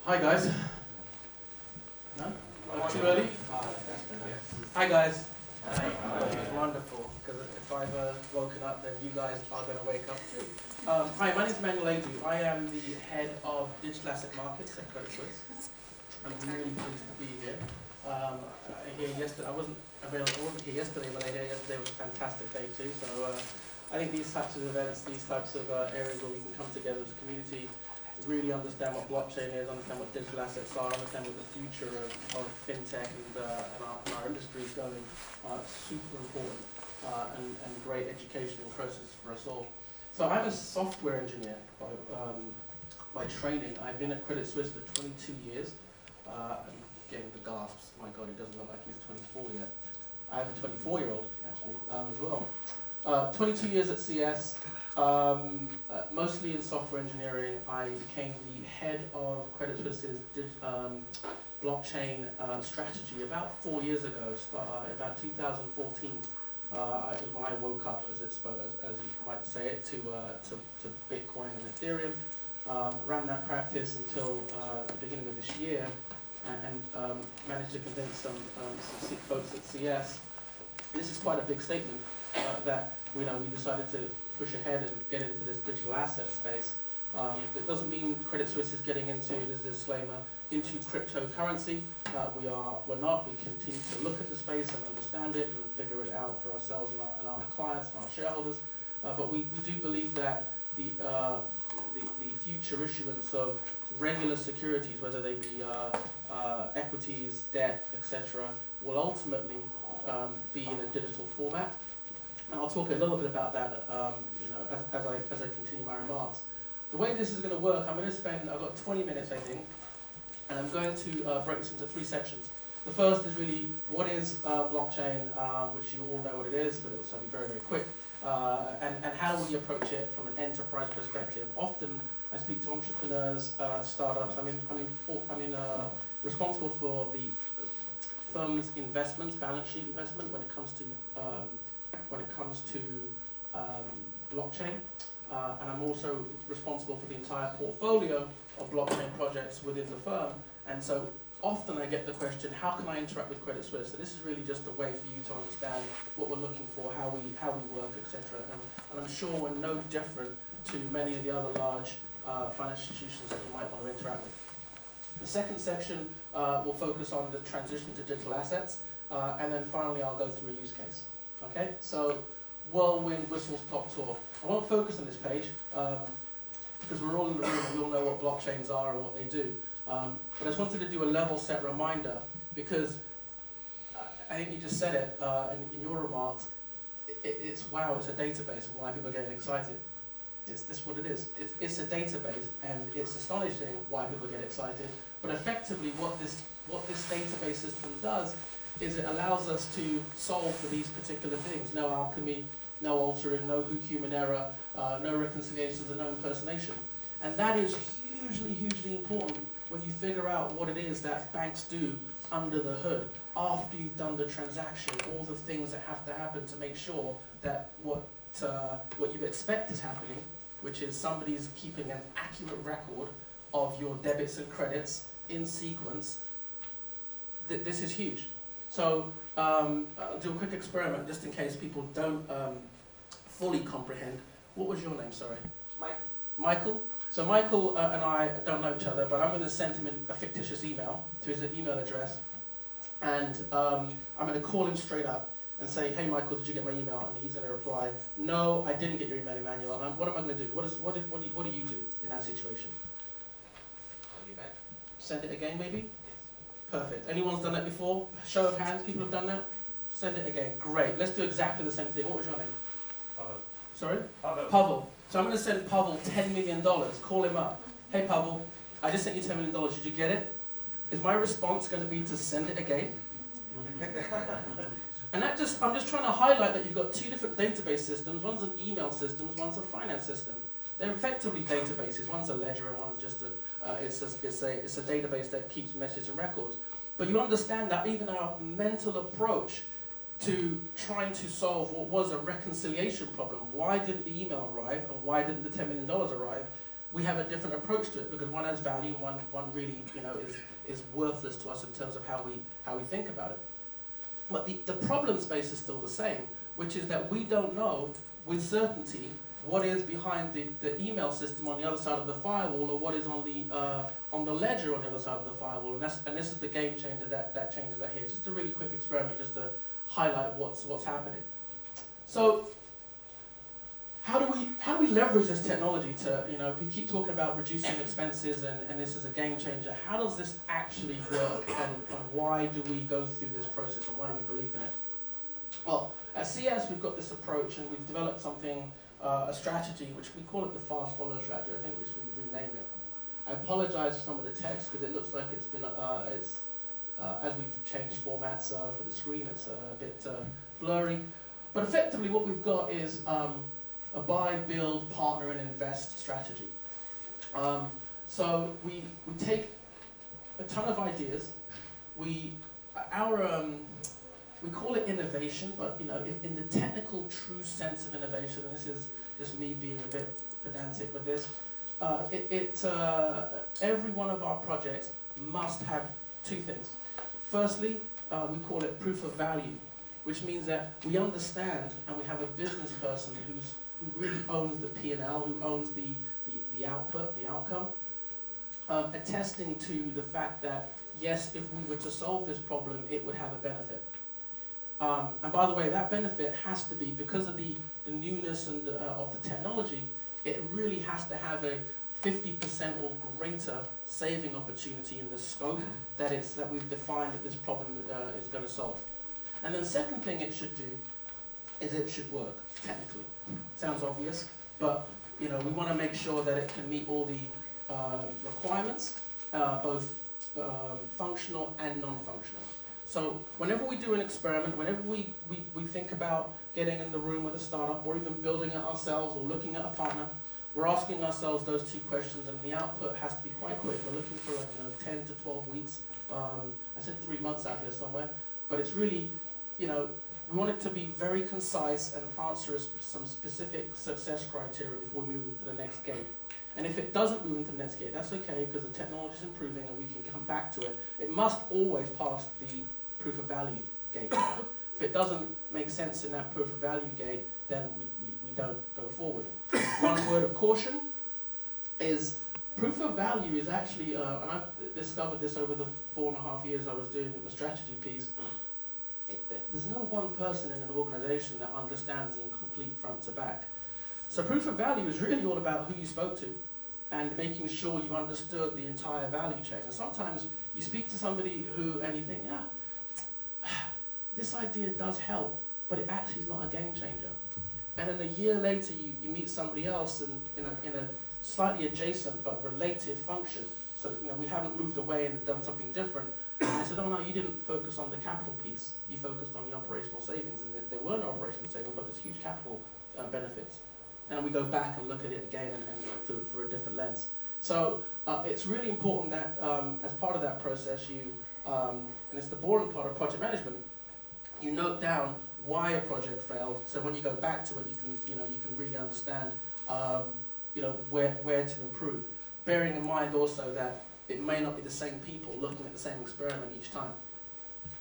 Hi guys. No? Too early? Hi guys. Hi. Wonderful, because if I've woken up, then you guys are going to wake up too. Hi, my name is Manuel Adu. I am the head of digital asset markets at Credit Suisse. I'm really pleased to be here. I hear yesterday, I wasn't here yesterday, but I hear yesterday was a fantastic day too. So I think these types of events, these types of areas where we can come together as a community, really understand what blockchain is, understand what digital assets are, understand what the future of fintech and our industry is going, super important and great educational process for us all. So I'm a software engineer by training. I've been at Credit Suisse for 22 years. I'm getting the gasps. My God, he doesn't look like he's 24 yet. I have a 24-year-old actually as well. 22 years at CS, mostly in software engineering. I became the head of Credit Suisse's blockchain strategy about 4 years ago, about 2014. Was when I woke up, as you might say it, to Bitcoin and Ethereum. Ran that practice until the beginning of this year, and managed to convince some folks at CS. This is quite a big statement that we decided to push ahead and get into this digital asset space. It doesn't mean Credit Suisse is getting into, this disclaimer, into cryptocurrency. We're not. We continue to look at the space and understand it and figure it out for ourselves and our clients and our shareholders. But we do believe that the future issuance of regular securities, whether they be equities, debt, etc., will ultimately be in a digital format. And I'll talk a little bit about that as I continue my remarks. The way this is going to work, I've got 20 minutes I think, and I'm going to break this into 3 sections. The first is really, what is blockchain, which you all know what it is, but it'll be very, very quick. And how we approach it from an enterprise perspective. Often I speak to entrepreneurs, startups. I'm responsible for the firm's investments, balance sheet investment when it comes to blockchain, and I'm also responsible for the entire portfolio of blockchain projects within the firm. And so often I get the question, how can I interact with Credit Suisse? So this is really just a way for you to understand what we're looking for, how we work, etc. And I'm sure we're no different to many of the other large financial institutions that you might want to interact with. The second section will focus on the transition to digital assets, and then finally I'll go through a use case. Okay, so whirlwind whistle-stop tour. I won't focus on this page because we're all in the room and we all know what blockchains are and what they do. But I just wanted to do a level set reminder because I think you just said it in your remarks. It's a database and why people are getting excited. It's what it is. It's a database, and it's astonishing why people get excited. But effectively, what this database system does is it allows us to solve for these particular things. No alchemy, no altering, no human error, no reconciliations, and no impersonation. And that is hugely, hugely important when you figure out what it is that banks do under the hood, after you've done the transaction, all the things that have to happen to make sure that what you expect is happening, which is somebody's keeping an accurate record of your debits and credits in sequence. This is huge. So I'll do a quick experiment just in case people don't fully comprehend. What was your name, sorry? Michael? So Michael and I don't know each other, but I'm going to send him a fictitious email to his email address, and I'm going to call him straight up and say, hey Michael, did you get my email? And he's going to reply, no, I didn't get your email, Emmanuel. What am I going to do? What do you do in that situation? Call you back. Send it again, maybe? Yes. Perfect. Anyone's done that before? Show of hands, people have done that? Send it again. Great. Let's do exactly the same thing. What was your name? Pavel. Sorry? Pavel. Pavel. So I'm going to send Pavel $10 million. Call him up. Hey Pavel, I just sent you $10 million. Did you get it? Is my response going to be to send it again? And I'm just trying to highlight that you've got 2 different database systems. One's an email system, one's a finance system. They're effectively databases. One's a ledger and one's just it's a database that keeps messages and records. But you understand that even our mental approach to trying to solve what was a reconciliation problem, why didn't the email arrive and why didn't the $10 million arrive, we have a different approach to it because one has value and one really, is worthless to us in terms of how we think about it. But the problem space is still the same, which is that we don't know with certainty what is behind the email system on the other side of the firewall, or what is on the ledger on the other side of the firewall. And this is the game changer that changes that here. Just a really quick experiment, just to highlight what's happening. So, how do we leverage this technology to, we keep talking about reducing expenses and this is a game changer. How does this actually work, and why do we go through this process, and why do we believe in it? Well, at CS we've got this approach, and we've developed something, a strategy, which we call it the fast follow strategy. I think we should rename it. I apologize for some of the text because it looks like it's been, as we've changed formats for the screen, it's a bit blurry. But effectively what we've got is a buy, build, partner, and invest strategy. So we take a ton of ideas. We call it innovation, but in the technical, true sense of innovation, and this is just me being a bit pedantic with this. Every one of our projects must have two things. Firstly, we call it proof of value, which means that we understand and we have a business person who really owns the P&L, who owns the output, the outcome, attesting to the fact that, yes, if we were to solve this problem, it would have a benefit. And by the way, that benefit has to be, because of the newness and of the technology, it really has to have a 50% or greater saving opportunity in the scope that we've defined that this problem is going to solve. And then the second thing it should do is it should work, technically. Sounds obvious, but we want to make sure that it can meet all the requirements, both functional and non-functional. So whenever we do an experiment, whenever we think about getting in the room with a startup, or even building it ourselves, or looking at a partner, we're asking ourselves those two questions, and the output has to be quite quick. We're looking for 10 to 12 weeks. I said 3 months out here somewhere, but it's really, we want it to be very concise and answer some specific success criteria before we move into the next gate. And if it doesn't move into the next gate, that's okay, because the technology is improving and we can come back to it. It must always pass the proof of value gate. If it doesn't make sense in that proof of value gate, then we don't go forward. One word of caution is proof of value is actually, and I've discovered this over the 4.5 years I was doing the strategy piece, there's no one person in an organization that understands the incomplete front to back. So proof of value is really all about who you spoke to and making sure you understood the entire value chain. And sometimes you speak to somebody and you think, this idea does help, but it actually is not a game changer. And then a year later you meet somebody else in a slightly adjacent but related function. So we haven't moved away and done something different. And I said, oh no, you didn't focus on the capital piece. You focused on the operational savings, and there were no operational savings, but there's huge capital benefits. And we go back and look at it again and through a different lens. So it's really important that as part of that process, and it's the boring part of project management, you note down why a project failed. So when you go back to it, you can really understand where to improve. Bearing in mind also that it may not be the same people looking at the same experiment each time.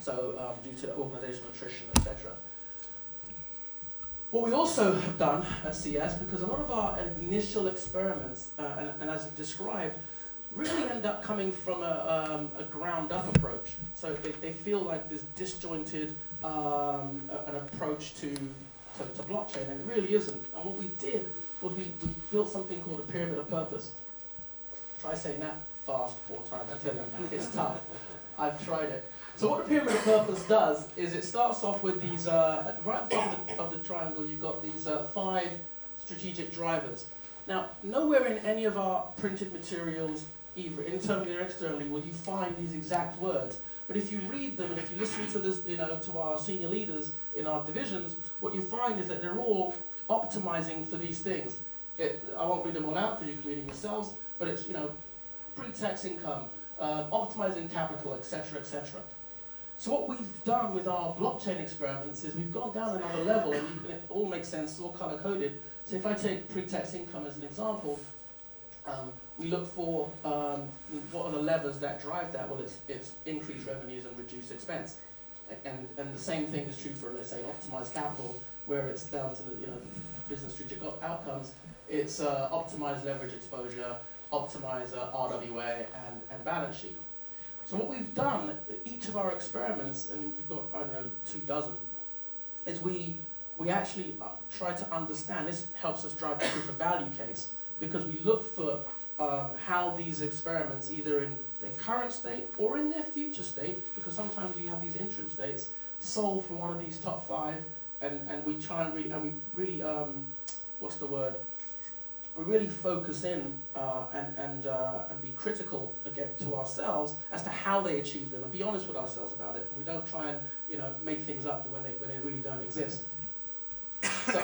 So due to organizational attrition, etc. What we also have done at CS, because a lot of our initial experiments, and as described, really end up coming from a ground-up approach. So they feel like this disjointed an approach to blockchain, and it really isn't. And what we did was we built something called a pyramid of purpose. Try saying that fast 4 times. I tell you, it's tough. I've tried it. So what the pyramid of purpose does is it starts off with these, right at the top of the triangle, you've got these 5 strategic drivers. Now, nowhere in any of our printed materials, either internally or externally, will you find these exact words. But if you read them and if you listen to this, to our senior leaders in our divisions, what you find is that they're all optimizing for these things. I won't read them all out because you can read them yourselves, but it's, pre-tax income, optimizing capital, etc., etc. So what we've done with our blockchain experiments is we've gone down another level, and it all makes sense, it's all color-coded. So if I take pre-tax income as an example, We look for what are the levers that drive that. Well, it's increased revenues and reduced expense, and the same thing is true for, let's say, optimized capital, where it's down to the business strategic outcomes. It's optimized leverage exposure, optimize RWA and balance sheet. So what we've done, each of our experiments, and we've got, I don't know, 24, is we actually try to understand. This helps us drive the proof of value case, because we look for how these experiments, either in their current state or in their future state, because sometimes you have these interim states, solve for one of these top 5, and we try and we really what's the word? We really focus in and be critical again to ourselves as to how they achieve them, and be honest with ourselves about it. We don't try and make things up when they really don't exist. So